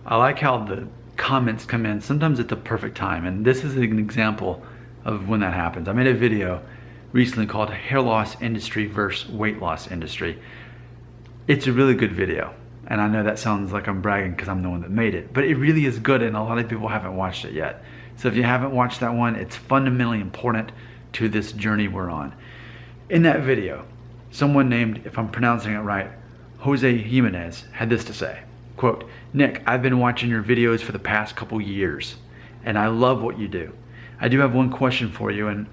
I like how the comments come in sometimes at the perfect time, and this is an example of when that happens. I made a video recently called Hair Loss Industry versus Weight Loss Industry. It's a really good video, and I know that sounds like I'm bragging because I'm the one that made it, but it really is good, and a lot of people haven't watched it yet. So if you haven't watched that one, it's fundamentally important to this journey we're on. In that video, someone named, if I'm pronouncing it right, Jose Jimenez had this to say, quote, "Nick, I've been watching your videos for the past couple years, and I love what you do. I do have one question for you and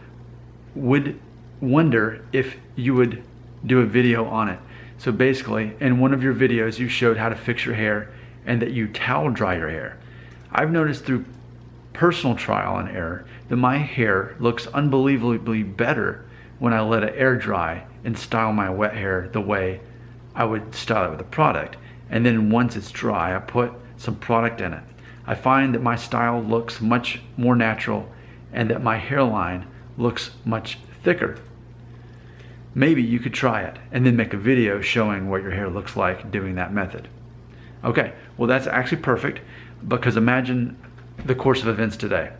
would wonder if you would do a video on it. So basically, in one of your videos, you showed how to fix your hair and that you towel dry your hair. I've noticed through personal trial and error that my hair looks unbelievably better when I let it air dry and style my wet hair the way I would style it with a product. And then once it's dry, I put some product in it. I find that my style looks much more natural and that my hairline looks much thicker. Maybe you could try it and then make a video showing what your hair looks like doing that method." Okay, well that's actually perfect, because imagine the course of events today.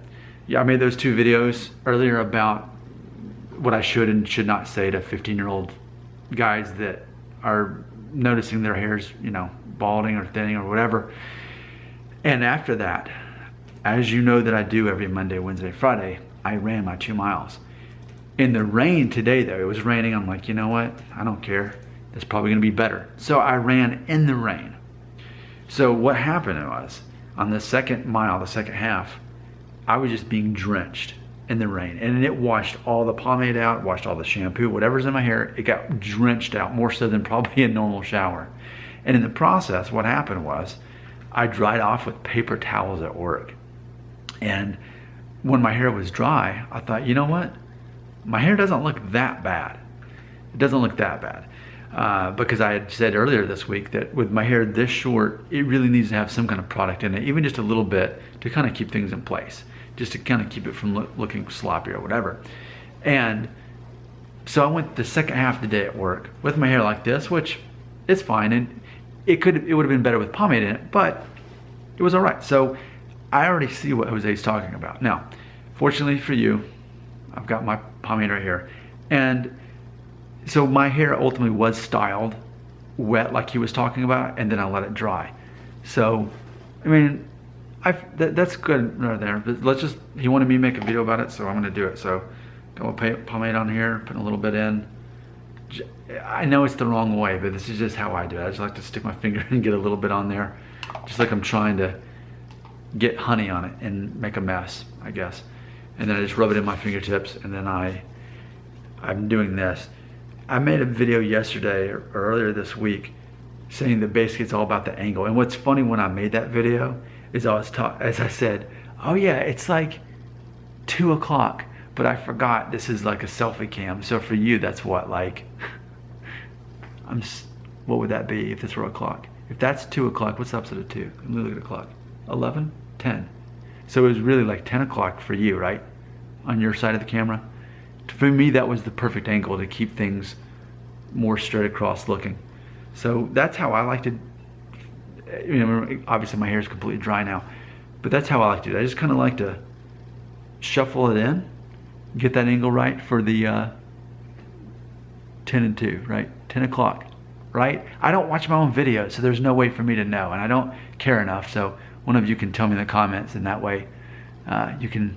Yeah, I made those 2 videos earlier about what I should and should not say to 15-year-old guys that are noticing their hair's, balding or thinning or whatever. And after that, as you know that I do every Monday, Wednesday, Friday, I ran my 2 miles. In the rain today though, it was raining, I'm like, you know what? I don't care. It's probably gonna be better. So I ran in the rain. So what happened was, on the second mile, the second half, I was just being drenched in the rain, and it washed all the pomade out, washed all the shampoo, whatever's in my hair, it got drenched out more so than probably a normal shower. And in the process, what happened was, I dried off with paper towels at work. And when my hair was dry, I thought, you know what? My hair doesn't look that bad. It doesn't look that bad. Because I had said earlier this week that with my hair this short, it really needs to have some kind of product in it, even just a little bit, to kind of keep things in place, just to kind of keep it from looking sloppy or whatever. And so I went the second half of the day at work with my hair like this, which is fine, and it would have been better with pomade in it, but it was all right. So I already see what Jose's talking about. Now, fortunately for you, I've got my pomade right here. And so my hair ultimately was styled wet like he was talking about, and then I let it dry. So, I mean, that's good right there. But he wanted me to make a video about it, so I'm gonna do it. So, got my pomade on here, putting a little bit in. I know it's the wrong way, but this is just how I do it. I just like to stick my finger and get a little bit on there, just like I'm trying to get honey on it and make a mess, I guess. And then I just rub it in my fingertips, and then I'm doing this. I made a video yesterday or earlier this week saying that basically it's all about the angle. And what's funny, when I made that video is as I said, oh yeah, it's like 2 o'clock, but I forgot this is like a selfie cam. So for you, that's what, like, what would that be if this were o'clock? If that's 2 o'clock, what's the opposite of 2? Let me look at the clock. 11? 10. So it was really like 10 o'clock for you, right? On your side of the camera. For me, that was the perfect angle to keep things more straight across looking. So that's how I like to, obviously my hair is completely dry now, but that's how I like to do it. I just kind of like to shuffle it in, get that angle right for the 10 and 2, right? 10 o'clock, right? I don't watch my own videos, so there's no way for me to know, and I don't care enough, so one of you can tell me in the comments, and that way you can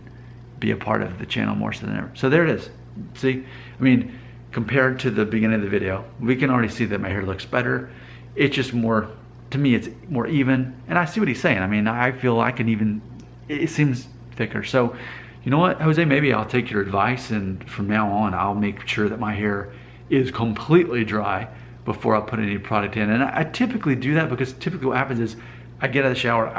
be a part of the channel more so than ever. So there it is. See, I mean, compared to the beginning of the video, we can already see that my hair looks better. It's just more, to me, it's more even, and I see what he's saying. I mean, I feel I can even, it seems thicker. So, you know what, Jose, maybe I'll take your advice, and from now on, I'll make sure that my hair is completely dry before I put any product in. And I typically do that because typically what happens is I get out of the shower,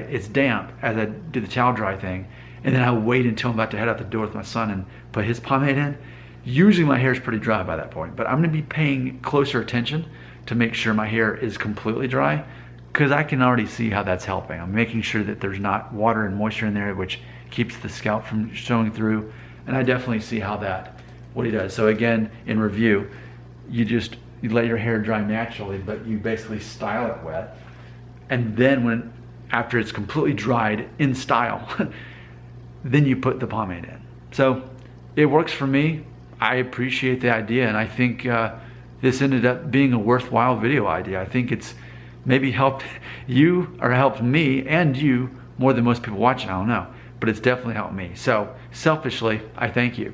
it's damp as I do the towel dry thing, and then I wait until I'm about to head out the door with my son and put his pomade in. Usually my hair is pretty dry by that point, but I'm gonna be paying closer attention to make sure my hair is completely dry, because I can already see how that's helping. I'm making sure that there's not water and moisture in there, which keeps the scalp from showing through, and I definitely see how what he does. So again, in review, you let your hair dry naturally, but you basically style it wet, and then when after it's completely dried in style, then you put the pomade in. So it works for me. I appreciate the idea, and I think this ended up being a worthwhile video idea. I think it's maybe helped you or helped me and you more than most people watching, I don't know, but it's definitely helped me. So selfishly, I thank you.